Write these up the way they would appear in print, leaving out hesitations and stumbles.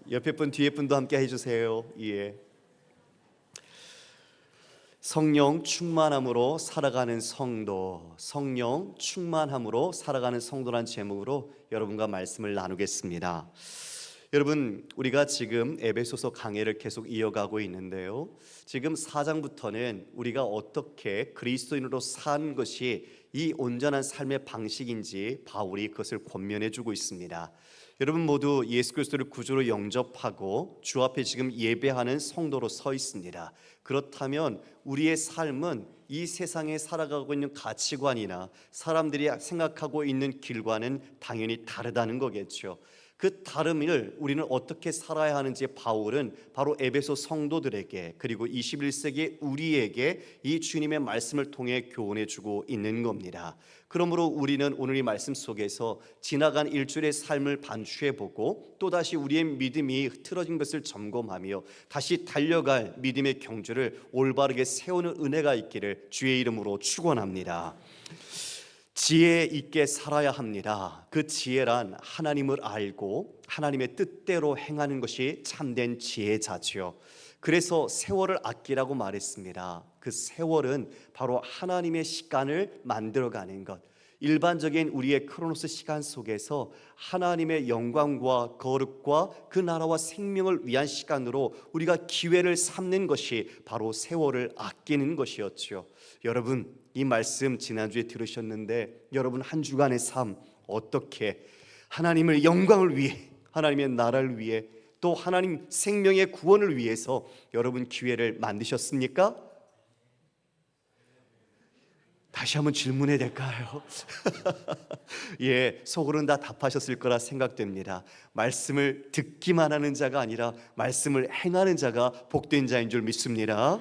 옆에 분 뒤에 분도 함께 해주세요. 예. 성령 충만함으로 살아가는 성도, 성령 충만함으로 살아가는 성도란 제목으로 여러분과 말씀을 나누겠습니다. 여러분, 우리가 지금 에베소서 강해를 계속 이어가고 있는데요, 지금 4장부터는 우리가 어떻게 그리스도인으로 사는 것이 이 온전한 삶의 방식인지 바울이 그것을 권면해 주고 있습니다. 여러분 모두 예수 그리스도를 구주로 영접하고 주 앞에 지금 예배하는 성도로 서 있습니다. 그렇다면 우리의 삶은 이 세상에 살아가고 있는 가치관이나 사람들이 생각하고 있는 길과는 당연히 다르다는 거겠죠. 그 다름을 우리는 어떻게 살아야 하는지 바울은 바로 에베소 성도들에게, 그리고 21세기 우리에게 이 주님의 말씀을 통해 교훈해 주고 있는 겁니다. 그러므로 우리는 오늘 이 말씀 속에서 지나간 일주일의 삶을 반추해 보고 또다시 우리의 믿음이 흐트러진 것을 점검하며 다시 달려갈 믿음의 경주를 올바르게 세우는 은혜가 있기를 주의 이름으로 축원합니다. 지혜 있게 살아야 합니다. 그 지혜란 하나님을 알고 하나님의 뜻대로 행하는 것이 참된 지혜자지요. 그래서 세월을 아끼라고 말했습니다. 그 세월은 바로 하나님의 시간을 만들어가는 것, 일반적인 우리의 크로노스 시간 속에서 하나님의 영광과 거룩과 그 나라와 생명을 위한 시간으로 우리가 기회를 삼는 것이 바로 세월을 아끼는 것이었죠. 여러분, 이 말씀 지난주에 들으셨는데 여러분 한 주간의 삶 어떻게 하나님의 영광을 위해, 하나님의 나라를 위해, 또 하나님 생명의 구원을 위해서 여러분 기회를 만드셨습니까? 다시 한번 질문해야 될까요? 예, 속으로는 다 답하셨을 거라 생각됩니다. 말씀을 듣기만 하는 자가 아니라 말씀을 행하는 자가 복된 자인 줄 믿습니다.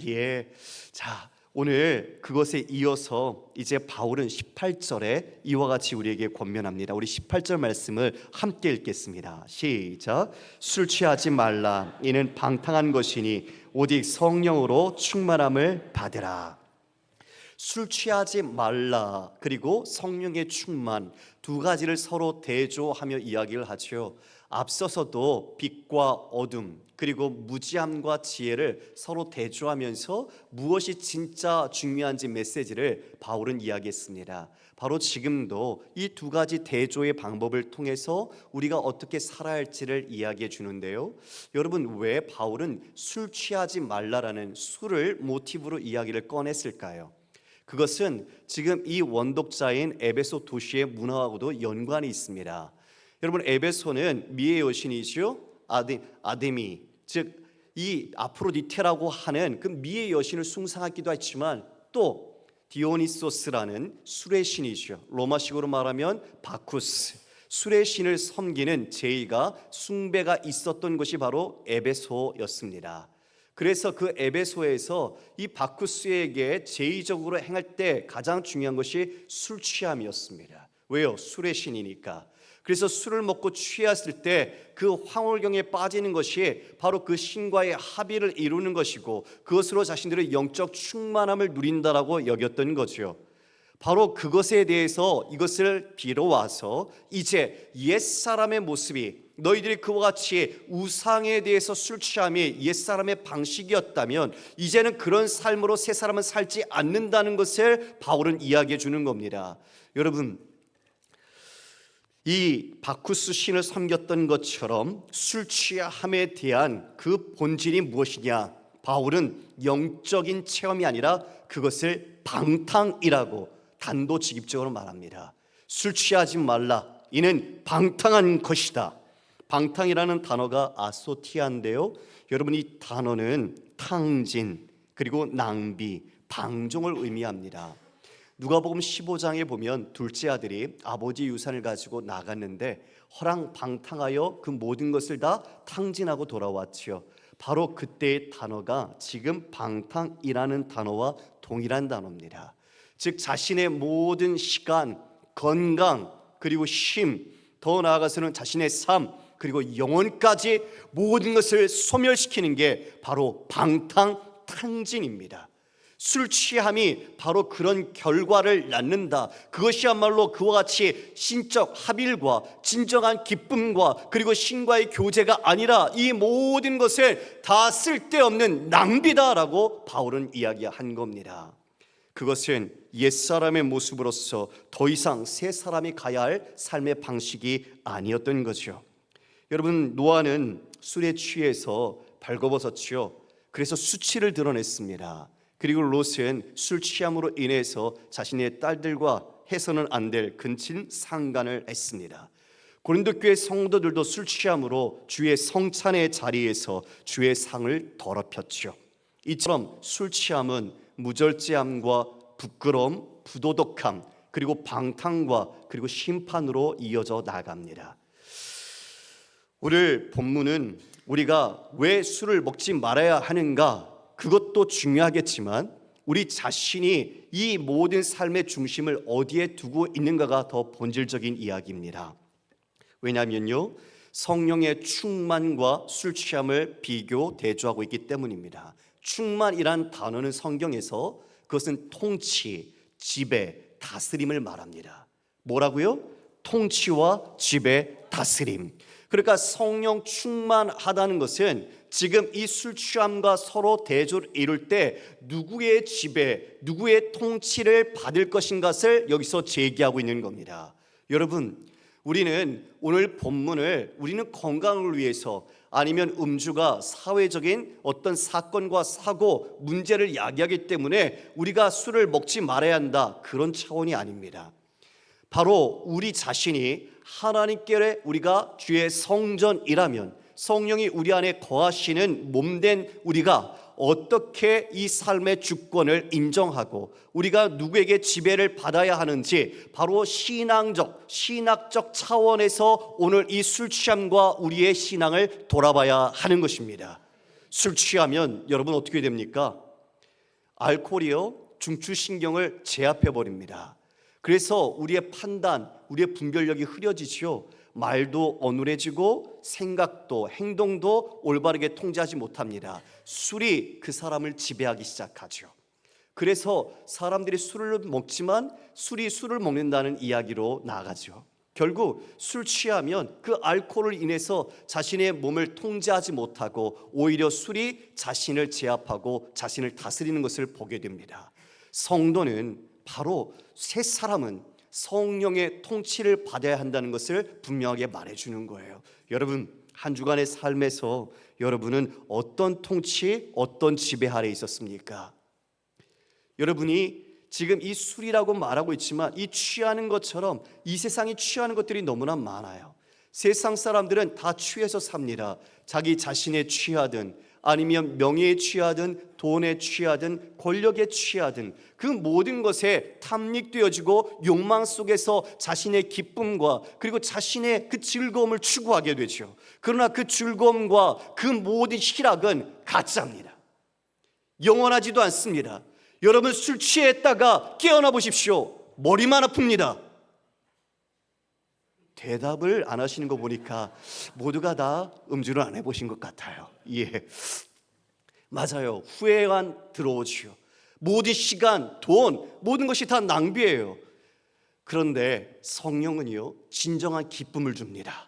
예, 자, 오늘 그것에 이어서 이제 바울은 18절에 이와 같이 우리에게 권면합니다. 우리 18절 말씀을 함께 읽겠습니다. 시작. 술 취하지 말라. 이는 방탕한 것이니 오직 성령으로 충만함을 받으라. 술 취하지 말라, 그리고 성령의 충만, 두 가지를 서로 대조하며 이야기를 하죠. 앞서서도 빛과 어둠, 그리고 무지함과 지혜를 서로 대조하면서 무엇이 진짜 중요한지 메시지를 바울은 이야기했습니다. 바로 지금도 이 두 가지 대조의 방법을 통해서 우리가 어떻게 살아야 할지를 이야기해 주는데요, 여러분, 왜 바울은 술 취하지 말라라는 술을 모티브로 이야기를 꺼냈을까요? 그것은 지금 이 원독자인 에베소 도시의 문화하고도 연관이 있습니다. 여러분, 에베소는 미의 여신이죠. 아데미, 즉 이 아프로디테라고 하는 그 미의 여신을 숭상하기도 했지만 또 디오니소스라는 술의 신이죠. 로마식으로 말하면 바쿠스, 술의 신을 섬기는 제의가, 숭배가 있었던 것이 바로 에베소였습니다. 그래서 그 에베소에서 이 바쿠스에게 제의적으로 행할 때 가장 중요한 것이 술 취함이었습니다. 왜요? 술의 신이니까. 그래서 술을 먹고 취했을 때 그 황홀경에 빠지는 것이 바로 그 신과의 합의를 이루는 것이고 그것으로 자신들의 영적 충만함을 누린다라고 여겼던 거죠. 바로 그것에 대해서 이것을 빌어와서 이제 옛사람의 모습이, 너희들이 그와 같이 우상에 대해서 술 취함이 옛사람의 방식이었다면 이제는 그런 삶으로 새 사람은 살지 않는다는 것을 바울은 이야기해 주는 겁니다. 여러분, 이 바쿠스 신을 섬겼던 것처럼 술 취함에 대한 그 본질이 무엇이냐? 바울은 영적인 체험이 아니라 그것을 방탕이라고 단도직입적으로 말합니다. 술 취하지 말라. 이는 방탕한 것이다. 방탕이라는 단어가 아소티아인데요, 여러분, 이 단어는 탕진, 그리고 낭비, 방종을 의미합니다. 누가복음 15장에 보면 둘째 아들이 아버지 유산을 가지고 나갔는데 허랑방탕하여 그 모든 것을 다 탕진하고 돌아왔지요. 바로 그때의 단어가 지금 방탕이라는 단어와 동일한 단어입니다. 즉 자신의 모든 시간, 건강, 그리고 쉼, 더 나아가서는 자신의 삶, 그리고 영혼까지 모든 것을 소멸시키는 게 바로 방탕 탕진입니다. 술 취함이 바로 그런 결과를 낳는다. 그것이야말로 그와 같이 신적 합일과 진정한 기쁨과 그리고 신과의 교제가 아니라 이 모든 것을 다 쓸데없는 낭비다라고 바울은 이야기한 겁니다. 그것은 옛사람의 모습으로서 더 이상 새 사람이 가야 할 삶의 방식이 아니었던 거죠. 여러분, 노아는 술에 취해서 벌거벗었지요. 그래서 수치를 드러냈습니다. 그리고 롯은 술 취함으로 인해서 자신의 딸들과 해서는 안 될 근친 상간을 했습니다. 고린도 교회 성도들도 술 취함으로 주의 성찬의 자리에서 주의 상을 더럽혔죠. 이처럼 술 취함은 무절제함과 부끄러움, 부도덕함, 그리고 방탕과 그리고 심판으로 이어져 나갑니다. 오늘 본문은 우리가 왜 술을 먹지 말아야 하는가, 그것도 중요하겠지만 우리 자신이 이 모든 삶의 중심을 어디에 두고 있는가가 더 본질적인 이야기입니다. 왜냐하면요, 성령의 충만과 술 취함을 비교 대조하고 있기 때문입니다. 충만이란 단어는 성경에서 그것은 통치, 지배, 다스림을 말합니다. 뭐라고요? 통치와 지배, 다스림. 그러니까 성령 충만하다는 것은 지금 이 술 취함과 서로 대조를 이룰 때 누구의 지배, 누구의 통치를 받을 것인가를 여기서 제기하고 있는 겁니다. 여러분, 우리는 오늘 본문을 우리는 건강을 위해서 아니면 음주가 사회적인 어떤 사건과 사고, 문제를 야기하기 때문에 우리가 술을 먹지 말아야 한다, 그런 차원이 아닙니다. 바로 우리 자신이 하나님께 우리가 주의 성전이라면 성령이 우리 안에 거하시는 몸된 우리가 어떻게 이 삶의 주권을 인정하고 우리가 누구에게 지배를 받아야 하는지 바로 신학적 차원에서 오늘 이 술 취함과 우리의 신앙을 돌아봐야 하는 것입니다. 술 취하면 여러분 어떻게 됩니까? 알코올이요, 중추신경을 제압해 버립니다. 그래서 우리의 판단, 우리의 분별력이 흐려지지요. 말도 어눌해지고 생각도 행동도 올바르게 통제하지 못합니다. 술이 그 사람을 지배하기 시작하죠. 그래서 사람들이 술을 먹지만 술이 술을 먹는다는 이야기로 나아가죠. 결국 술 취하면 그 알코올을 인해서 자신의 몸을 통제하지 못하고 오히려 술이 자신을 제압하고 자신을 다스리는 것을 보게 됩니다. 성도는 바로 새 사람은 성령의 통치를 받아야 한다는 것을 분명하게 말해주는 거예요. 여러분, 한 주간의 삶에서 여러분은 어떤 통치, 어떤 지배 아래 있었습니까? 여러분이 지금 이 술이라고 말하고 있지만 이 취하는 것처럼 이 세상이 취하는 것들이 너무나 많아요. 세상 사람들은 다 취해서 삽니다. 자기 자신에 취하든 아니면 명예에 취하든 돈에 취하든 권력에 취하든 그 모든 것에 탐닉되어지고 욕망 속에서 자신의 기쁨과 그리고 자신의 그 즐거움을 추구하게 되죠. 그러나 그 즐거움과 그 모든 희락은 가짜입니다. 영원하지도 않습니다. 여러분, 술 취했다가 깨어나 보십시오. 머리만 아픕니다. 대답을 안 하시는 거 보니까 모두가 다 음주를 안 해보신 것 같아요. 예, 맞아요. 후회만 들어오지요. 모든 시간, 돈, 모든 것이 다 낭비예요. 그런데 성령은요, 진정한 기쁨을 줍니다.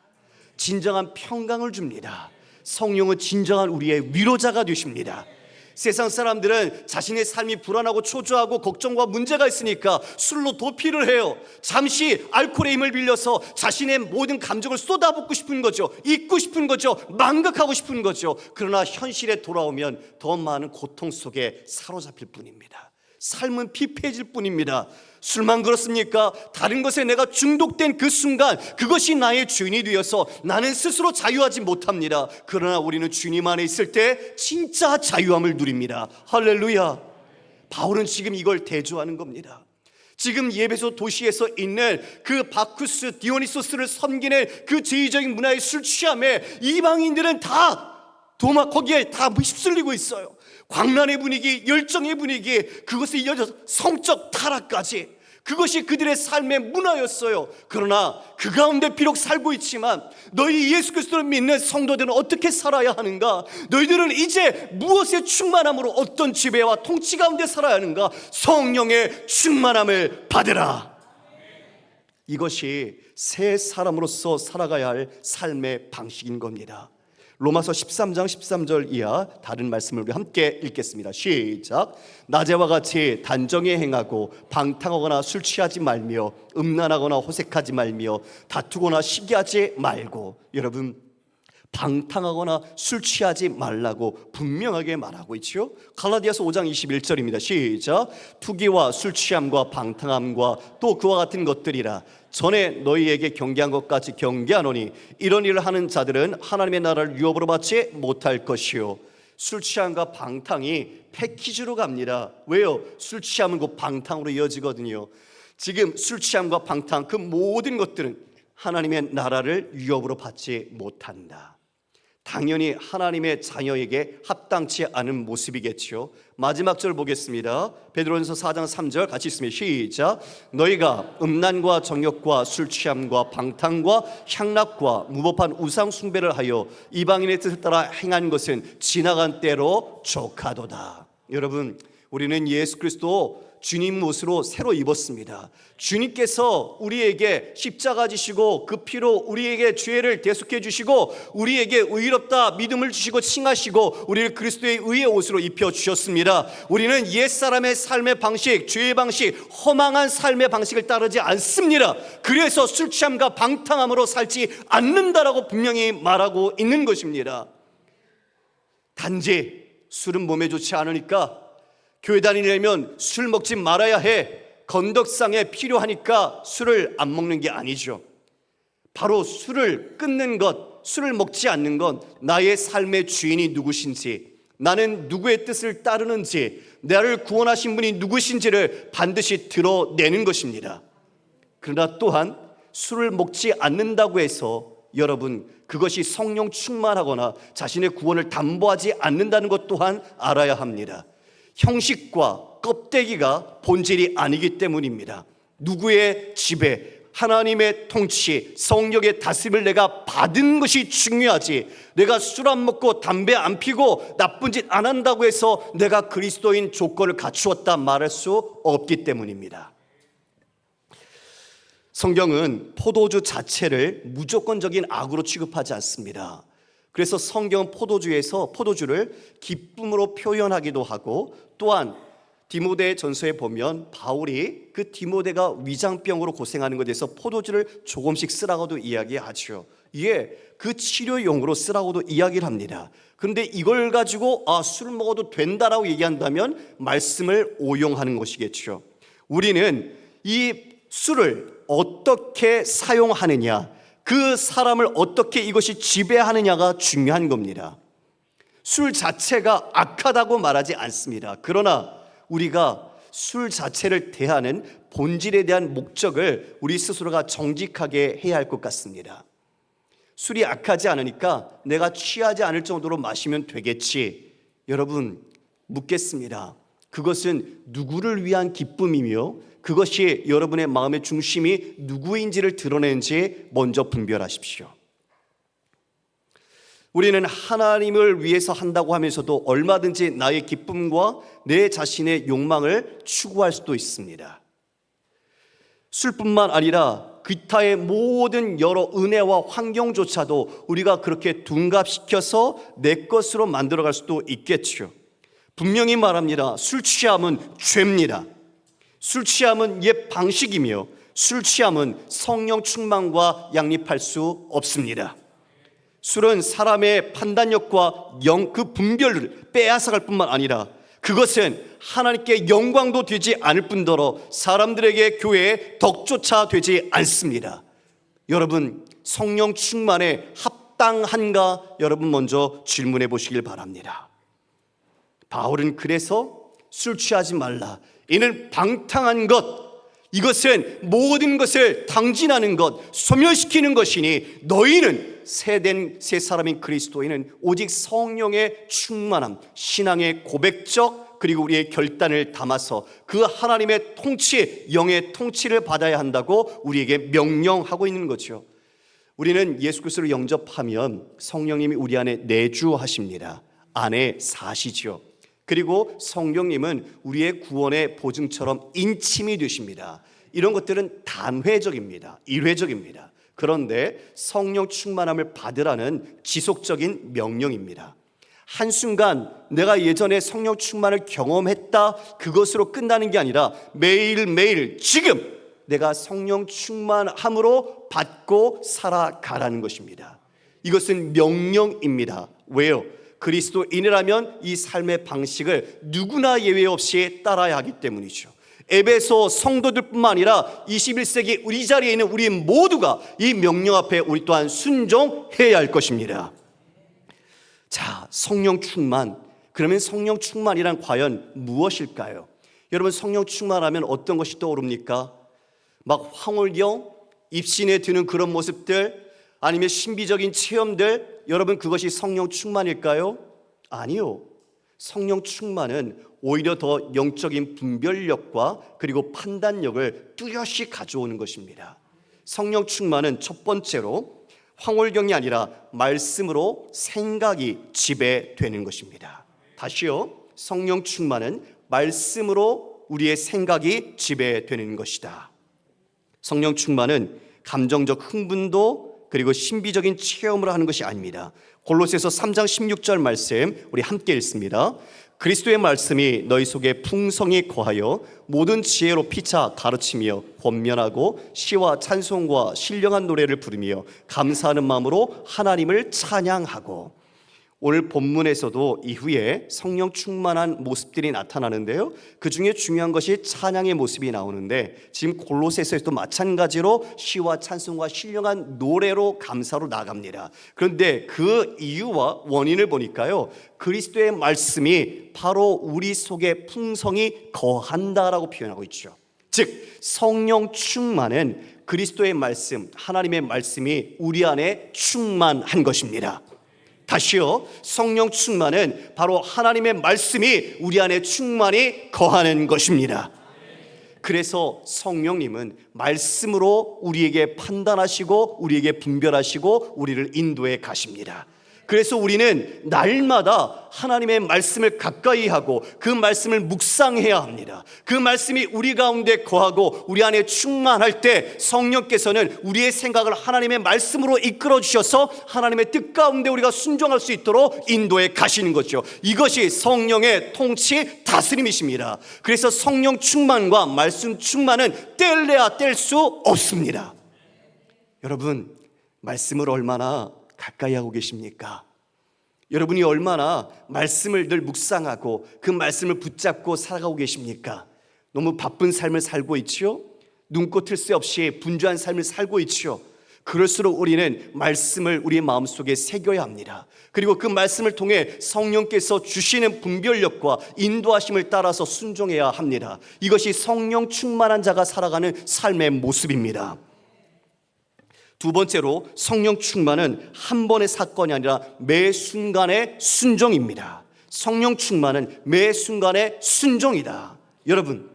진정한 평강을 줍니다. 성령은 진정한 우리의 위로자가 되십니다. 세상 사람들은 자신의 삶이 불안하고 초조하고 걱정과 문제가 있으니까 술로 도피를 해요. 잠시 알코올의 힘을 빌려서 자신의 모든 감정을 쏟아붓고 싶은 거죠. 잊고 싶은 거죠. 망각하고 싶은 거죠. 그러나 현실에 돌아오면 더 많은 고통 속에 사로잡힐 뿐입니다. 삶은 피폐해질 뿐입니다. 술만 그렇습니까? 다른 것에 내가 중독된 그 순간 그것이 나의 주인이 되어서 나는 스스로 자유하지 못합니다. 그러나 우리는 주님 안에 있을 때 진짜 자유함을 누립니다. 할렐루야. 바울은 지금 이걸 대조하는 겁니다. 지금 예배소 도시에서 있는 그 바쿠스 디오니소스를 섬기는 그 제의적인 문화의 술 취함에 이방인들은 다 거기에 다 휩쓸리고 있어요. 광란의 분위기, 열정의 분위기, 그것에 이어져서 성적 타락까지. 그것이 그들의 삶의 문화였어요. 그러나 그 가운데 비록 살고 있지만 너희 예수 그리스도를 믿는 성도들은 어떻게 살아야 하는가? 너희들은 이제 무엇의 충만함으로 어떤 지배와 통치 가운데 살아야 하는가? 성령의 충만함을 받으라. 이것이 새 사람으로서 살아가야 할 삶의 방식인 겁니다. 로마서 13장 13절 이하 다른 말씀을 우리 함께 읽겠습니다. 시작. 낮에와 같이 단정히 행하고 방탕하거나 술 취하지 말며 음란하거나 호색하지 말며 다투거나 시기하지 말고. 여러분, 방탕하거나 술 취하지 말라고 분명하게 말하고 있죠. 갈라디아서 5장 21절입니다. 시작. 투기와 술 취함과 방탕함과 또 그와 같은 것들이라. 전에 너희에게 경계한 것까지 경계하노니 이런 일을 하는 자들은 하나님의 나라를 유업으로 받지 못할 것이요. 술 취함과 방탕이 패키지로 갑니다. 왜요? 술 취함은 곧 방탕으로 이어지거든요. 지금 술 취함과 방탕, 그 모든 것들은 하나님의 나라를 유업으로 받지 못한다. 당연히 하나님의 자녀에게 합당치 않은 모습이겠죠. 마지막 절 보겠습니다. 베드로전서 4장 3절 같이 있습니다. 시작. 너희가 음란과 정욕과 술 취함과 방탕과 향락과 무법한 우상 숭배를 하여 이방인의 뜻을 따라 행한 것은 지나간 때로 족하도다. 여러분, 우리는 예수 그리스도 주님 옷으로 새로 입었습니다. 주님께서 우리에게 십자가 지시고 그 피로 우리에게 죄를 대속해 주시고 우리에게 의롭다 믿음을 주시고 칭하시고 우리를 그리스도의 의의 옷으로 입혀 주셨습니다. 우리는 옛사람의 삶의 방식, 죄의 방식, 허망한 삶의 방식을 따르지 않습니다. 그래서 술 취함과 방탕함으로 살지 않는다라고 분명히 말하고 있는 것입니다. 단지 술은 몸에 좋지 않으니까 교회 다니려면 술 먹지 말아야 해, 건덕상에 필요하니까 술을 안 먹는 게 아니죠. 바로 술을 끊는 것, 술을 먹지 않는 건 나의 삶의 주인이 누구신지, 나는 누구의 뜻을 따르는지, 나를 구원하신 분이 누구신지를 반드시 드러내는 것입니다. 그러나 또한 술을 먹지 않는다고 해서 여러분, 그것이 성령 충만하거나 자신의 구원을 담보하지 않는다는 것 또한 알아야 합니다. 형식과 껍데기가 본질이 아니기 때문입니다. 누구의 지배, 하나님의 통치, 성령의 다스림을 내가 받은 것이 중요하지, 내가 술 안 먹고 담배 안 피고 나쁜 짓 안 한다고 해서 내가 그리스도인 조건을 갖추었다 말할 수 없기 때문입니다. 성경은 포도주 자체를 무조건적인 악으로 취급하지 않습니다. 그래서 성경은 포도주를 기쁨으로 표현하기도 하고, 또한 디모데 전서에 보면 바울이 그 디모데가 위장병으로 고생하는 것에 대해서 포도주를 조금씩 쓰라고도 이야기하죠. 이게 그 치료용으로 쓰라고도 이야기를 합니다. 그런데 이걸 가지고 술을 먹어도 된다라고 얘기한다면 말씀을 오용하는 것이겠죠. 우리는 이 술을 어떻게 사용하느냐, 그 사람을 어떻게 이것이 지배하느냐가 중요한 겁니다. 술 자체가 악하다고 말하지 않습니다. 그러나 우리가 술 자체를 대하는 본질에 대한 목적을 우리 스스로가 정직하게 해야 할 것 같습니다. 술이 악하지 않으니까 내가 취하지 않을 정도로 마시면 되겠지. 여러분, 묻겠습니다. 그것은 누구를 위한 기쁨이며 그것이 여러분의 마음의 중심이 누구인지를 드러내는지 먼저 분별하십시오. 우리는 하나님을 위해서 한다고 하면서도 얼마든지 나의 기쁨과 내 자신의 욕망을 추구할 수도 있습니다. 술뿐만 아니라 기타의 모든 여러 은혜와 환경조차도 우리가 그렇게 둔갑시켜서 내 것으로 만들어갈 수도 있겠죠. 분명히 말합니다. 술 취함은 죄입니다. 술 취함은 옛 방식이며 술 취함은 성령 충만과 양립할 수 없습니다. 술은 사람의 판단력과 그 분별을 빼앗아갈 뿐만 아니라 그것은 하나님께 영광도 되지 않을 뿐더러 사람들에게 교회에 덕조차 되지 않습니다. 여러분, 성령 충만에 합당한가? 여러분 먼저 질문해 보시길 바랍니다. 바울은 그래서 술 취하지 말라, 이는 방탕한 것, 이것은 모든 것을 당진하는 것, 소멸시키는 것이니 너희는 새 사람인 그리스도인은 오직 성령의 충만함, 신앙의 고백적 그리고 우리의 결단을 담아서 그 하나님의 통치, 영의 통치를 받아야 한다고 우리에게 명령하고 있는 거죠. 우리는 예수 그리스도를 영접하면 성령님이 우리 안에 내주하십니다. 안에 사시죠. 그리고 성령님은 우리의 구원의 보증처럼 인침이 되십니다. 이런 것들은 단회적입니다. 일회적입니다. 그런데 성령 충만함을 받으라는 지속적인 명령입니다. 한순간 내가 예전에 성령 충만을 경험했다, 그것으로 끝나는 게 아니라 매일매일 지금 내가 성령 충만함으로 받고 살아가라는 것입니다. 이것은 명령입니다. 왜요? 그리스도인이라면 이 삶의 방식을 누구나 예외 없이 따라야 하기 때문이죠. 에베소 성도들뿐만 아니라 21세기 우리 자리에 있는 우리 모두가 이 명령 앞에 우리 또한 순종해야 할 것입니다. 자, 성령 충만. 그러면 성령 충만이란 과연 무엇일까요? 여러분, 성령 충만하면 어떤 것이 떠오릅니까? 막 황홀경, 입신에 드는 그런 모습들, 아니면 신비적인 체험들, 여러분 그것이 성령 충만일까요? 아니요. 성령 충만은 오히려 더 영적인 분별력과 그리고 판단력을 뚜렷이 가져오는 것입니다. 성령 충만은 첫 번째로 황홀경이 아니라 말씀으로 생각이 지배되는 것입니다. 다시요. 성령 충만은 말씀으로 우리의 생각이 지배되는 것이다. 성령 충만은 감정적 흥분도 그리고 신비적인 체험을 하는 것이 아닙니다. 골로새서 3장 16절 말씀 우리 함께 읽습니다. 그리스도의 말씀이 너희 속에 풍성히 거하여 모든 지혜로 피차 가르치며 권면하고 시와 찬송과 신령한 노래를 부르며 감사하는 마음으로 하나님을 찬양하고. 오늘 본문에서도 이후에 성령 충만한 모습들이 나타나는데요, 그 중에 중요한 것이 찬양의 모습이 나오는데, 지금 골로새서에서도 마찬가지로 시와 찬송과 신령한 노래로 감사로 나갑니다. 그런데 그 이유와 원인을 보니까요, 그리스도의 말씀이 바로 우리 속에 풍성히 거한다라고 표현하고 있죠. 즉 성령 충만은 그리스도의 말씀, 하나님의 말씀이 우리 안에 충만한 것입니다. 다시요, 성령 충만은 바로 하나님의 말씀이 우리 안에 충만히 거하는 것입니다. 그래서 성령님은 말씀으로 우리에게 판단하시고 우리에게 분별하시고 우리를 인도해 가십니다. 그래서 우리는 날마다 하나님의 말씀을 가까이 하고 그 말씀을 묵상해야 합니다. 그 말씀이 우리 가운데 거하고 우리 안에 충만할 때 성령께서는 우리의 생각을 하나님의 말씀으로 이끌어 주셔서 하나님의 뜻 가운데 우리가 순종할 수 있도록 인도해 가시는 거죠. 이것이 성령의 통치 다스림이십니다. 그래서 성령 충만과 말씀 충만은 뗄래야 뗄 수 없습니다. 여러분, 말씀을 얼마나 가까이 하고 계십니까? 여러분이 얼마나 말씀을 늘 묵상하고 그 말씀을 붙잡고 살아가고 계십니까? 너무 바쁜 삶을 살고 있지요? 눈코 틀 새 없이 분주한 삶을 살고 있지요? 그럴수록 우리는 말씀을 우리의 마음속에 새겨야 합니다. 그리고 그 말씀을 통해 성령께서 주시는 분별력과 인도하심을 따라서 순종해야 합니다. 이것이 성령 충만한 자가 살아가는 삶의 모습입니다. 두 번째로 성령 충만은 한 번의 사건이 아니라 매 순간의 순종입니다. 성령 충만은 매 순간의 순종이다. 여러분,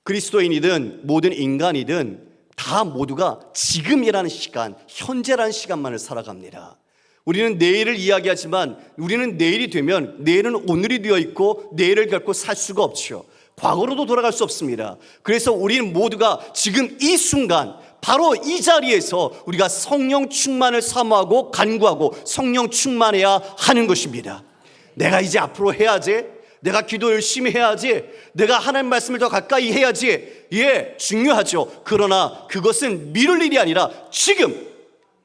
그리스도인이든 모든 인간이든 다 모두가 지금이라는 시간, 현재라는 시간만을 살아갑니다. 우리는 내일을 이야기하지만 우리는 내일이 되면 내일은 오늘이 되어 있고 내일을 결코 살 수가 없죠. 과거로도 돌아갈 수 없습니다. 그래서 우리는 모두가 지금 이 순간 바로 이 자리에서 우리가 성령 충만을 사모하고 간구하고 성령 충만해야 하는 것입니다. 내가 이제 앞으로 해야지, 내가 기도 열심히 해야지, 내가 하나님 말씀을 더 가까이 해야지. 예, 중요하죠. 그러나 그것은 미룰 일이 아니라 지금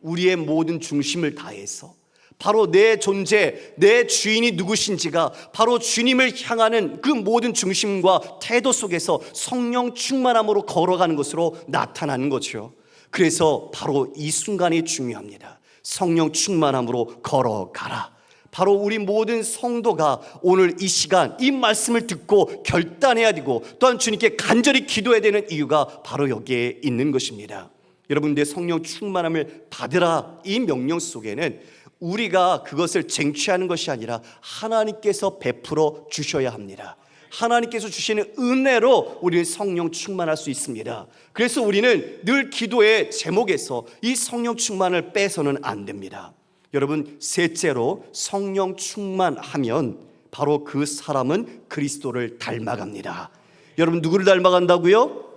우리의 모든 중심을 다해서 바로 내 존재, 내 주인이 누구신지가 바로 주님을 향하는 그 모든 중심과 태도 속에서 성령 충만함으로 걸어가는 것으로 나타나는 거죠. 그래서 바로 이 순간이 중요합니다. 성령 충만함으로 걸어가라. 바로 우리 모든 성도가 오늘 이 시간 이 말씀을 듣고 결단해야 되고 또한 주님께 간절히 기도해야 되는 이유가 바로 여기에 있는 것입니다. 여러분들 성령 충만함을 받으라, 이 명령 속에는 우리가 그것을 쟁취하는 것이 아니라 하나님께서 베풀어 주셔야 합니다. 하나님께서 주시는 은혜로 우리는 성령 충만할 수 있습니다. 그래서 우리는 늘 기도의 제목에서 이 성령 충만을 빼서는 안 됩니다. 여러분, 셋째로 성령 충만하면 바로 그 사람은 그리스도를 닮아갑니다. 여러분, 누구를 닮아간다고요?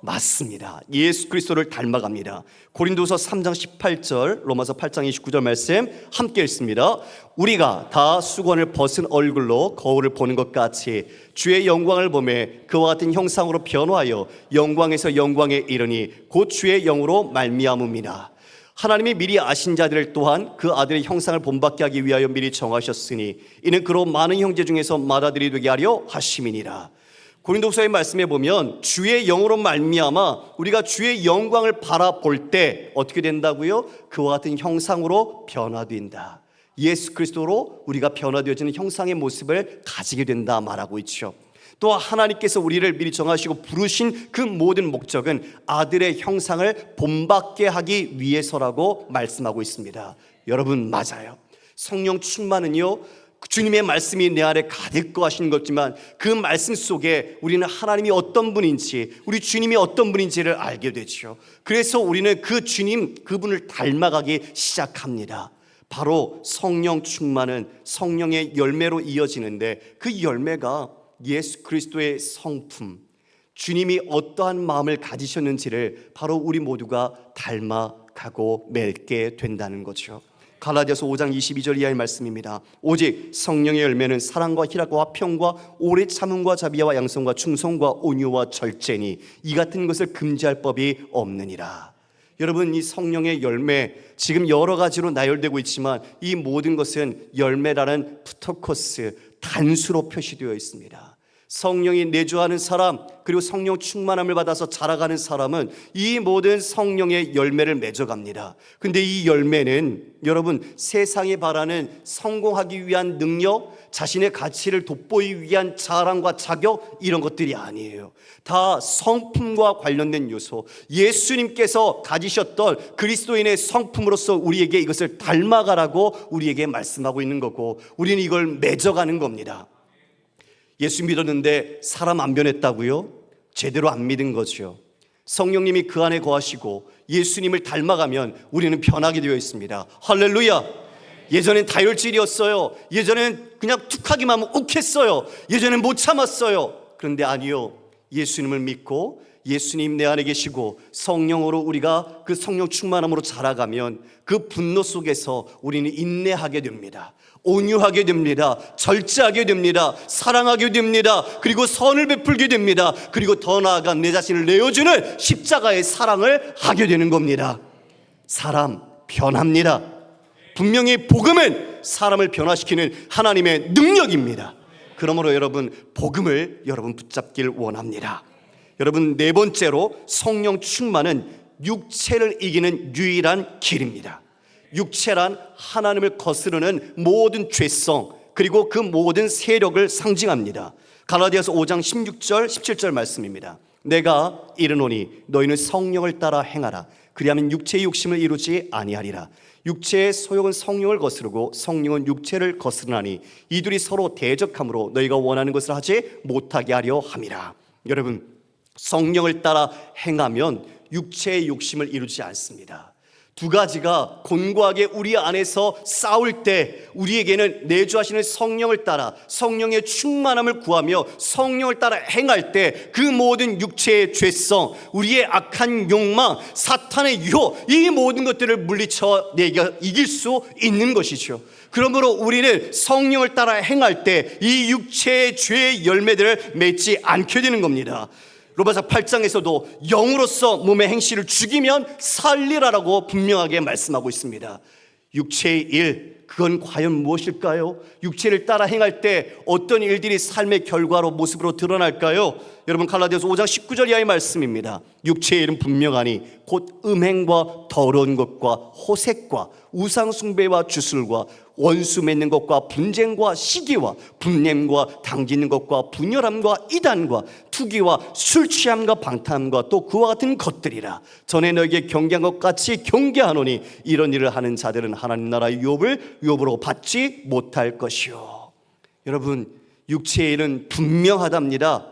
맞습니다. 예수 그리스도를 닮아갑니다. 고린도서 3장 18절, 로마서 8장 29절 말씀 함께 읽습니다. 우리가 다 수건을 벗은 얼굴로 거울을 보는 것 같이 주의 영광을 보매 그와 같은 형상으로 변화하여 영광에서 영광에 이르니 곧 주의 영으로 말미암음이라. 하나님이 미리 아신 자들을 또한 그 아들의 형상을 본받게 하기 위하여 미리 정하셨으니 이는 그로 많은 형제 중에서 맏아들이 되게 하려 하심이니라. 고린도서의 말씀에 보면 주의 영으로 말미암아 우리가 주의 영광을 바라볼 때 어떻게 된다고요? 그와 같은 형상으로 변화된다. 예수 그리스도로 우리가 변화되어지는 형상의 모습을 가지게 된다 말하고 있죠. 또 하나님께서 우리를 미리 정하시고 부르신 그 모든 목적은 아들의 형상을 본받게 하기 위해서라고 말씀하고 있습니다. 여러분, 맞아요. 성령 충만은요, 주님의 말씀이 내 안에 가득 거하시는 것지만 그 말씀 속에 우리는 하나님이 어떤 분인지, 우리 주님이 어떤 분인지를 알게 되죠. 그래서 우리는 그 주님, 그분을 닮아가기 시작합니다. 바로 성령 충만은 성령의 열매로 이어지는데 그 열매가 예수 그리스도의 성품, 주님이 어떠한 마음을 가지셨는지를 바로 우리 모두가 닮아가고 맺게 된다는 거죠. 갈라디아서 5장 22절 이하의 말씀입니다. 오직 성령의 열매는 사랑과 희락과 화평과 오래 참음과 자비와 양성과 충성과 온유와 절제니 이 같은 것을 금지할 법이 없느니라. 여러분, 이 성령의 열매 지금 여러 가지로 나열되고 있지만 이 모든 것은 열매라는 프토코스, 단수로 표시되어 있습니다. 성령이 내주하는 사람, 그리고 성령 충만함을 받아서 자라가는 사람은 이 모든 성령의 열매를 맺어갑니다. 근데 이 열매는 여러분, 세상이 바라는 성공하기 위한 능력, 자신의 가치를 돋보이기 위한 자랑과 자격, 이런 것들이 아니에요. 다 성품과 관련된 요소, 예수님께서 가지셨던 그리스도인의 성품으로서 우리에게 이것을 닮아가라고 우리에게 말씀하고 있는 거고, 우리는 이걸 맺어가는 겁니다. 예수 믿었는데 사람 안 변했다고요? 제대로 안 믿은 거죠. 성령님이 그 안에 거하시고 예수님을 닮아가면 우리는 변하게 되어 있습니다. 할렐루야. 예전엔 다혈질이었어요. 예전엔 그냥 툭하기만 하면 욱했어요. 예전엔 못 참았어요. 그런데 아니요, 예수님을 믿고 예수님 내 안에 계시고 성령으로 우리가 그 성령 충만함으로 자라가면 그 분노 속에서 우리는 인내하게 됩니다. 온유하게 됩니다. 절제하게 됩니다. 사랑하게 됩니다. 그리고 선을 베풀게 됩니다. 그리고 더 나아가 내 자신을 내어주는 십자가의 사랑을 하게 되는 겁니다. 사람 변합니다. 분명히 복음은 사람을 변화시키는 하나님의 능력입니다. 그러므로 여러분, 복음을 여러분 붙잡길 원합니다. 여러분, 네 번째로 성령 충만은 육체를 이기는 유일한 길입니다. 육체란 하나님을 거스르는 모든 죄성, 그리고 그 모든 세력을 상징합니다. 갈라디아서 5장 16절 17절 말씀입니다. 내가 이르노니 너희는 성령을 따라 행하라. 그리하면 육체의 욕심을 이루지 아니하리라. 육체의 소욕은 성령을 거스르고 성령은 육체를 거스르나니 이들이 서로 대적함으로 너희가 원하는 것을 하지 못하게 하려 함이라. 여러분, 성령을 따라 행하면 육체의 욕심을 이루지 않습니다. 두 가지가 곤고하게 우리 안에서 싸울 때 우리에게는 내주하시는 성령을 따라 성령의 충만함을 구하며 성령을 따라 행할 때 그 모든 육체의 죄성, 우리의 악한 욕망, 사탄의 유혹, 이 모든 것들을 물리쳐 내가 이길 수 있는 것이죠. 그러므로 우리는 성령을 따라 행할 때 이 육체의 죄의 열매들을 맺지 않게 되는 겁니다. 로마서 8장에서도 영으로서 몸의 행실을 죽이면 살리라라고 분명하게 말씀하고 있습니다. 육체의 일, 그건 과연 무엇일까요? 육체를 따라 행할 때 어떤 일들이 삶의 결과로 모습으로 드러날까요? 여러분, 갈라디아서 5장 19절 이하의 말씀입니다. 육체의 일은 분명하니 곧 음행과 더러운 것과 호색과 우상숭배와 주술과 원수 맺는 것과 분쟁과 시기와 분냄과 당기는 것과 분열함과 이단과 투기와 술 취함과 방탕함과 또 그와 같은 것들이라. 전에 너에게 경계한 것 같이 경계하노니 이런 일을 하는 자들은 하나님 나라의 유업을 유업으로 받지 못할 것이요. 여러분, 육체의 일은 분명하답니다.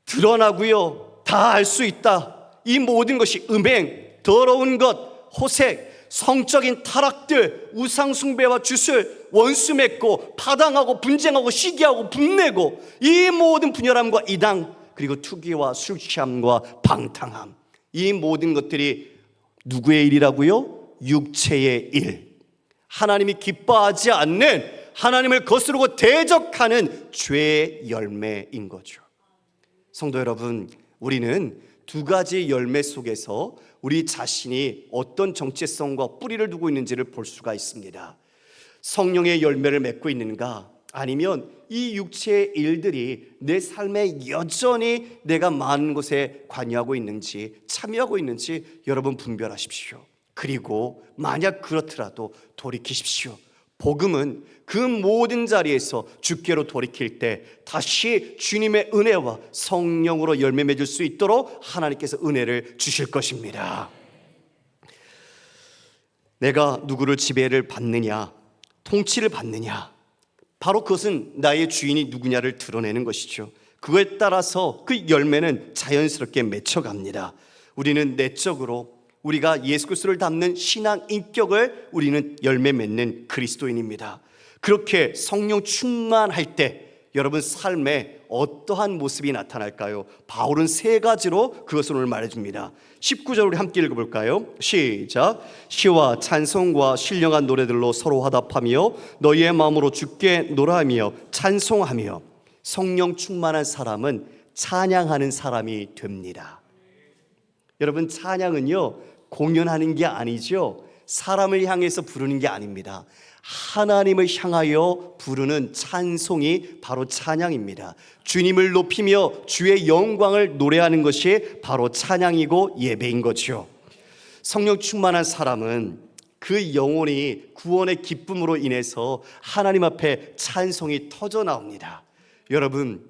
드러나고요. 다 알 수 있다. 이 모든 것이 음행, 더러운 것, 호색, 성적인 타락들, 우상숭배와 주술, 원수 맺고 파당하고 분쟁하고 시기하고 분내고 이 모든 분열함과 이당, 그리고 투기와 술 취함과 방탕함, 이 모든 것들이 누구의 일이라고요? 육체의 일. 하나님이 기뻐하지 않는, 하나님을 거스르고 대적하는 죄의 열매인 거죠. 성도 여러분, 우리는 두 가지 열매 속에서 우리 자신이 어떤 정체성과 뿌리를 두고 있는지를 볼 수가 있습니다. 성령의 열매를 맺고 있는가, 아니면 이 육체의 일들이 내 삶에 여전히 내가 많은 곳에 관여하고 있는지, 참여하고 있는지 여러분 분별하십시오. 그리고 만약 그렇더라도 돌이키십시오. 복음은 그 모든 자리에서 주께로 돌이킬 때 다시 주님의 은혜와 성령으로 열매 맺을 수 있도록 하나님께서 은혜를 주실 것입니다. 내가 누구를 지배를 받느냐, 통치를 받느냐, 바로 그것은 나의 주인이 누구냐를 드러내는 것이죠. 그거에 따라서 그 열매는 자연스럽게 맺혀갑니다. 우리는 내적으로 우리가 예수 그리스도를 닮는 신앙 인격을 우리는 열매 맺는 그리스도인입니다. 그렇게 성령 충만할 때 여러분 삶에 어떠한 모습이 나타날까요? 바울은 세 가지로 그것을 오늘 말해줍니다. 19절 우리 함께 읽어볼까요? 시작. 시와 찬송과 신령한 노래들로 서로 화답하며 너희의 마음으로 주께 노래하며 찬송하며. 성령 충만한 사람은 찬양하는 사람이 됩니다. 여러분, 찬양은요 공연하는 게 아니죠. 사람을 향해서 부르는 게 아닙니다. 하나님을 향하여 부르는 찬송이 바로 찬양입니다. 주님을 높이며 주의 영광을 노래하는 것이 바로 찬양이고 예배인 거죠. 성령 충만한 사람은 그 영혼이 구원의 기쁨으로 인해서 하나님 앞에 찬송이 터져 나옵니다. 여러분,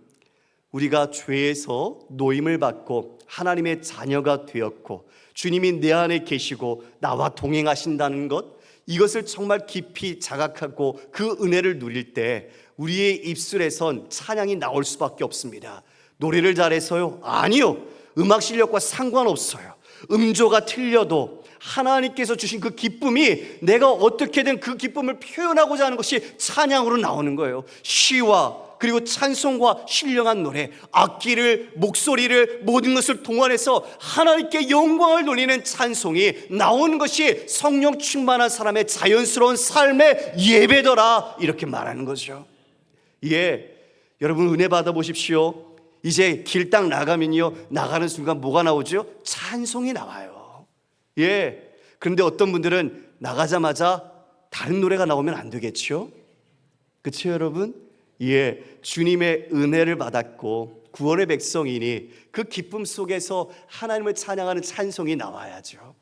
우리가 죄에서 노임을 받고 하나님의 자녀가 되었고 주님이 내 안에 계시고 나와 동행하신다는 것, 이것을 정말 깊이 자각하고 그 은혜를 누릴 때 우리의 입술에선 찬양이 나올 수밖에 없습니다. 노래를 잘해서요? 아니요. 음악 실력과 상관없어요. 음조가 틀려도 하나님께서 주신 그 기쁨이 내가 어떻게든 그 기쁨을 표현하고자 하는 것이 찬양으로 나오는 거예요. 시와 그리고 찬송과 신령한 노래, 악기를, 목소리를, 모든 것을 동원해서 하나님께 영광을 돌리는 찬송이 나오는 것이 성령 충만한 사람의 자연스러운 삶의 예배더라, 이렇게 말하는 거죠. 예, 여러분 은혜 받아보십시오. 이제 길 딱 나가면요, 나가는 순간 뭐가 나오죠? 찬송이 나와요. 예, 그런데 어떤 분들은 나가자마자 다른 노래가 나오면 안 되겠죠? 그렇죠 여러분? 예, 주님의 은혜를 받았고 구원의 백성이니 그 기쁨 속에서 하나님을 찬양하는 찬송이 나와야죠.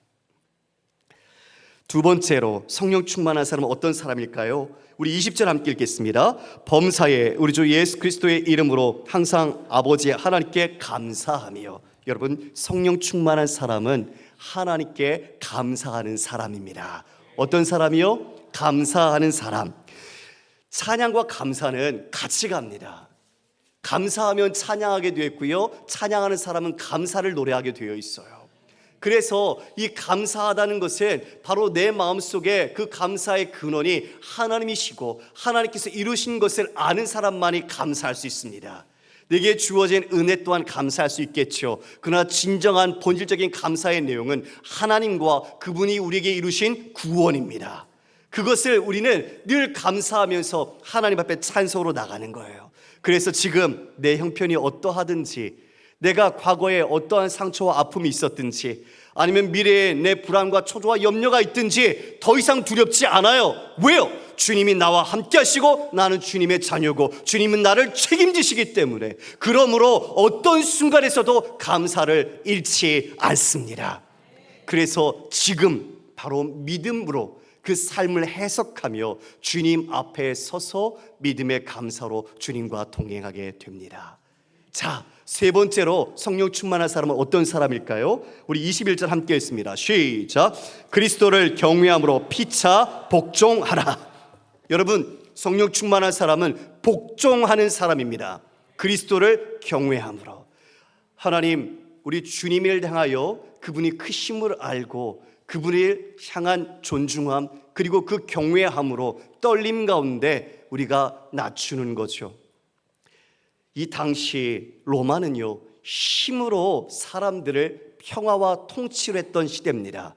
두 번째로 성령 충만한 사람은 어떤 사람일까요? 우리 20절 함께 읽겠습니다. 범사에 우리 주 예수 그리스도의 이름으로 항상 아버지 하나님께 감사하며. 여러분, 성령 충만한 사람은 하나님께 감사하는 사람입니다. 어떤 사람이요? 감사하는 사람. 찬양과 감사는 같이 갑니다. 감사하면 찬양하게 되어 있고요, 찬양하는 사람은 감사를 노래하게 되어 있어요. 그래서 이 감사하다는 것은 바로 내 마음속에 그 감사의 근원이 하나님이시고 하나님께서 이루신 것을 아는 사람만이 감사할 수 있습니다. 내게 주어진 은혜 또한 감사할 수 있겠죠. 그러나 진정한 본질적인 감사의 내용은 하나님과 그분이 우리에게 이루신 구원입니다. 그것을 우리는 늘 감사하면서 하나님 앞에 찬송으로 나가는 거예요. 그래서 지금 내 형편이 어떠하든지, 내가 과거에 어떠한 상처와 아픔이 있었든지, 아니면 미래에 내 불안과 초조와 염려가 있든지 더 이상 두렵지 않아요. 왜요? 주님이 나와 함께 하시고 나는 주님의 자녀고 주님은 나를 책임지시기 때문에. 그러므로 어떤 순간에서도 감사를 잃지 않습니다. 그래서 지금 바로 믿음으로 그 삶을 해석하며 주님 앞에 서서 믿음의 감사로 주님과 동행하게 됩니다. 자, 세 번째로 성령 충만한 사람은 어떤 사람일까요? 우리 21절 함께 했습니다. 시작. 그리스도를 경외함으로 피차 복종하라. 여러분, 성령 충만한 사람은 복종하는 사람입니다. 그리스도를 경외함으로. 하나님, 우리 주님을 향하여 그분이 크심을 알고 그분을 향한 존중함, 그리고 그 경외함으로 떨림 가운데 우리가 낮추는 거죠. 이 당시 로마는요, 힘으로 사람들을 평화와 통치를 했던 시대입니다.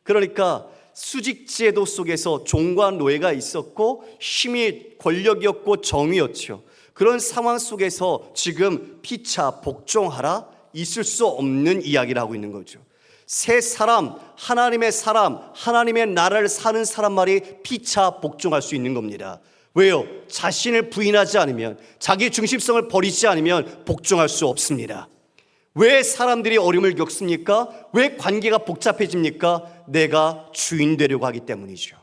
그러니까 수직제도 속에서 종과 노예가 있었고 힘이 권력이었고 정의였죠. 그런 상황 속에서 지금 피차 복종하라, 있을 수 없는 이야기를 하고 있는 거죠. 새 사람, 하나님의 나라를 사는 사람 말이 피차 복종할 수 있는 겁니다. 왜요? 자신을 부인하지 않으면, 자기 중심성을 버리지 않으면 복종할 수 없습니다. 왜 사람들이 어려움을 겪습니까? 왜 관계가 복잡해집니까? 내가 주인 되려고 하기 때문이죠.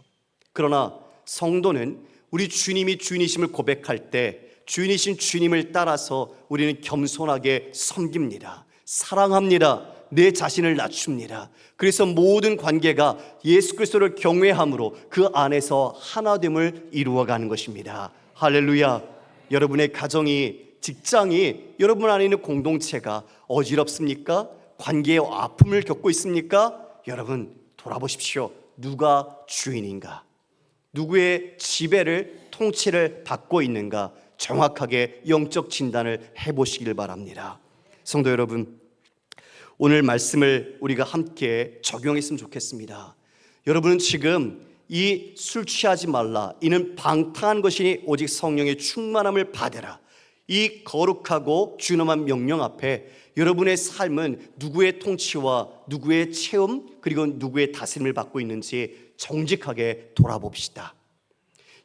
그러나 성도는 우리 주님이 주인이심을 고백할 때 주인이신 주님을 따라서 우리는 겸손하게 섬깁니다. 사랑합니다. 내 자신을 낮춥니다. 그래서 모든 관계가 예수 그리스도를 경외함으로 그 안에서 하나됨을 이루어가는 것입니다. 할렐루야. 여러분의 가정이, 직장이, 여러분 안에 있는 공동체가 어지럽습니까? 관계의 아픔을 겪고 있습니까? 여러분 돌아보십시오. 누가 주인인가? 누구의 지배를, 통치를 받고 있는가? 정확하게 영적 진단을 해보시길 바랍니다. 성도 여러분, 오늘 말씀을 우리가 함께 적용했으면 좋겠습니다. 여러분은 지금 이 술 취하지 말라, 이는 방탕한 것이니 오직 성령의 충만함을 받으라, 이 거룩하고 준엄한 명령 앞에 여러분의 삶은 누구의 통치와 누구의 체험, 그리고 누구의 다스림을 받고 있는지 정직하게 돌아봅시다.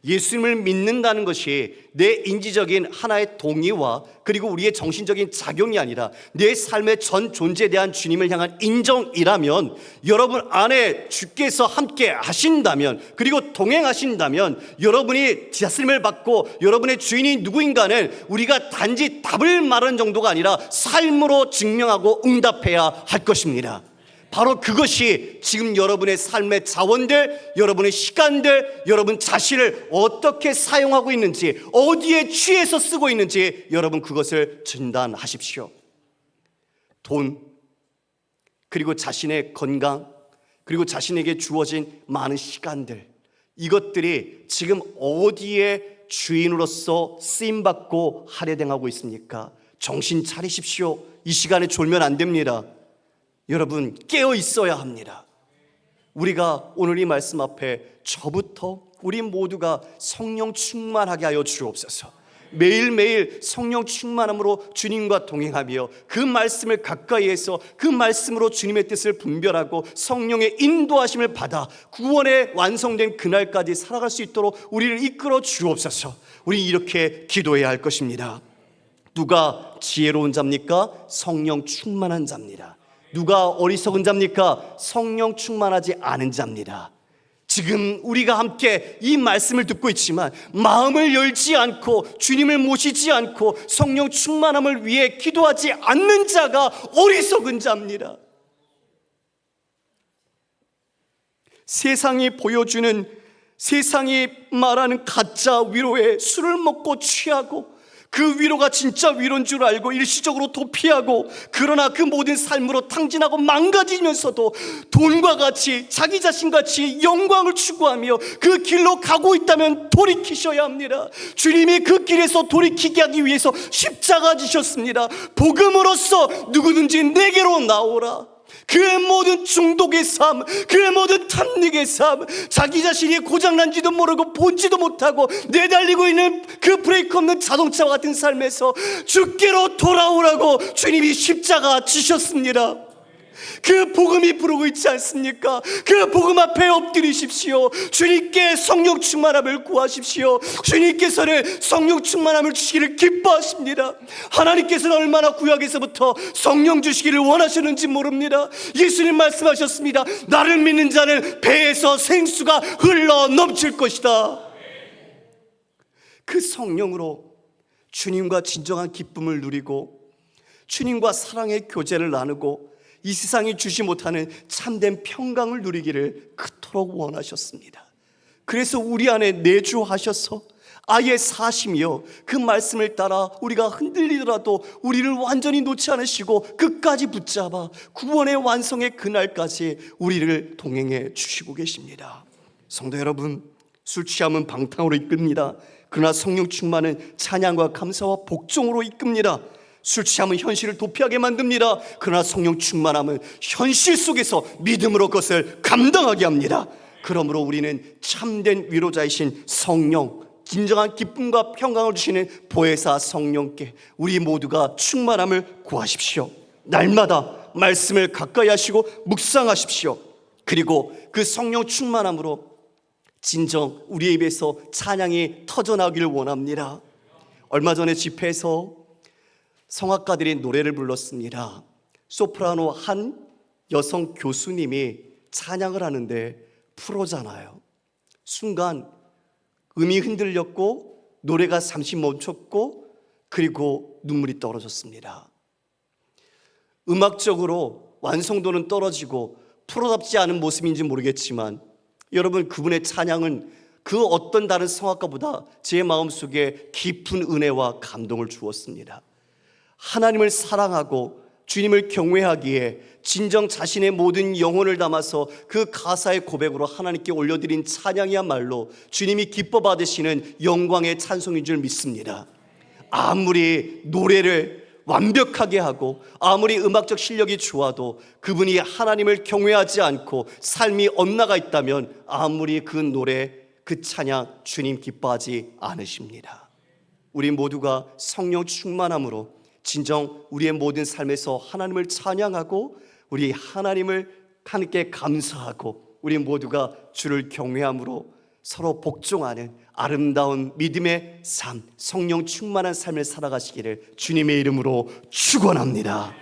예수님을 믿는다는 것이 내 인지적인 하나의 동의와 그리고 우리의 정신적인 작용이 아니라 내 삶의 전 존재에 대한 주님을 향한 인정이라면, 여러분 안에 주께서 함께 하신다면, 그리고 동행하신다면, 여러분이 다스림을 받고 여러분의 주인이 누구인가는 우리가 단지 답을 말하는 정도가 아니라 삶으로 증명하고 응답해야 할 것입니다. 바로 그것이 지금 여러분의 삶의 자원들, 여러분의 시간들, 여러분 자신을 어떻게 사용하고 있는지, 어디에 취해서 쓰고 있는지 여러분 그것을 진단하십시오. 돈, 그리고 자신의 건강, 그리고 자신에게 주어진 많은 시간들, 이것들이 지금 어디에 주인으로서 쓰임받고 할애당하고 있습니까? 정신 차리십시오. 이 시간에 졸면 안 됩니다. 여러분 깨어 있어야 합니다. 우리가 오늘 이 말씀 앞에 저부터 우리 모두가 성령 충만하게 하여 주옵소서. 매일매일 성령 충만함으로 주님과 동행하며 그 말씀을 가까이에서 그 말씀으로 주님의 뜻을 분별하고 성령의 인도하심을 받아 구원의 완성된 그날까지 살아갈 수 있도록 우리를 이끌어 주옵소서. 우리 이렇게 기도해야 할 것입니다. 누가 지혜로운 자입니까? 성령 충만한 자입니다. 누가 어리석은 자입니까? 성령 충만하지 않은 자입니다. 지금 우리가 함께 이 말씀을 듣고 있지만 마음을 열지 않고 주님을 모시지 않고 성령 충만함을 위해 기도하지 않는 자가 어리석은 자입니다. 세상이 보여주는, 세상이 말하는 가짜 위로에 술을 먹고 취하고 그 위로가 진짜 위로인 줄 알고 일시적으로 도피하고, 그러나 그 모든 삶으로 탕진하고 망가지면서도 돈과 같이 자기 자신같이 영광을 추구하며 그 길로 가고 있다면 돌이키셔야 합니다. 주님이 그 길에서 돌이키게 하기 위해서 십자가 지셨습니다. 복음으로써 누구든지 내게로 나오라. 그 모든 중독의 삶, 그 모든 탐닉의 삶, 자기 자신이 고장난지도 모르고 본지도 못하고 내달리고 있는 그 브레이크 없는 자동차와 같은 삶에서 주께로 돌아오라고 주님이 십자가 지셨습니다. 그 복음이 부르고 있지 않습니까? 그 복음 앞에 엎드리십시오. 주님께 성령 충만함을 구하십시오. 주님께서는 성령 충만함을 주시기를 기뻐하십니다. 하나님께서는 얼마나 구약에서부터 성령 주시기를 원하셨는지 모릅니다. 예수님 말씀하셨습니다. 나를 믿는 자는 배에서 생수가 흘러 넘칠 것이다. 그 성령으로 주님과 진정한 기쁨을 누리고 주님과 사랑의 교제를 나누고 이 세상이 주지 못하는 참된 평강을 누리기를 그토록 원하셨습니다. 그래서 우리 안에 내주하셔서 아예 사심이요, 그 말씀을 따라 우리가 흔들리더라도 우리를 완전히 놓지 않으시고 끝까지 붙잡아 구원의 완성의 그날까지 우리를 동행해 주시고 계십니다. 성도 여러분, 술 취함은 방탕으로 이끕니다. 그러나 성령 충만은 찬양과 감사와 복종으로 이끕니다. 술 취함은 현실을 도피하게 만듭니다. 그러나 성령 충만함은 현실 속에서 믿음으로 그것을 감당하게 합니다. 그러므로 우리는 참된 위로자이신 성령, 진정한 기쁨과 평강을 주시는 보혜사 성령께 우리 모두가 충만함을 구하십시오. 날마다 말씀을 가까이 하시고 묵상하십시오. 그리고 그 성령 충만함으로 진정 우리의 입에서 찬양이 터져나오기를 원합니다. 얼마 전에 집회에서 성악가들이 노래를 불렀습니다. 소프라노 한 여성 교수님이 찬양을 하는데 프로잖아요. 순간 음이 흔들렸고 노래가 잠시 멈췄고 그리고 눈물이 떨어졌습니다. 음악적으로 완성도는 떨어지고 프로답지 않은 모습인지 모르겠지만 여러분, 그분의 찬양은 그 어떤 다른 성악가보다 제 마음속에 깊은 은혜와 감동을 주었습니다. 하나님을 사랑하고 주님을 경외하기에 진정 자신의 모든 영혼을 담아서 그 가사의 고백으로 하나님께 올려드린 찬양이야말로 주님이 기뻐 받으시는 영광의 찬송인 줄 믿습니다. 아무리 노래를 완벽하게 하고 아무리 음악적 실력이 좋아도 그분이 하나님을 경외하지 않고 삶이 엇나가 있다면 아무리 그 노래, 그 찬양 주님 기뻐하지 않으십니다. 우리 모두가 성령 충만함으로 진정 우리의 모든 삶에서 하나님을 찬양하고 우리 하나님께 감사하고 우리 모두가 주를 경외함으로 서로 복종하는 아름다운 믿음의 삶, 성령 충만한 삶을 살아가시기를 주님의 이름으로 축원합니다.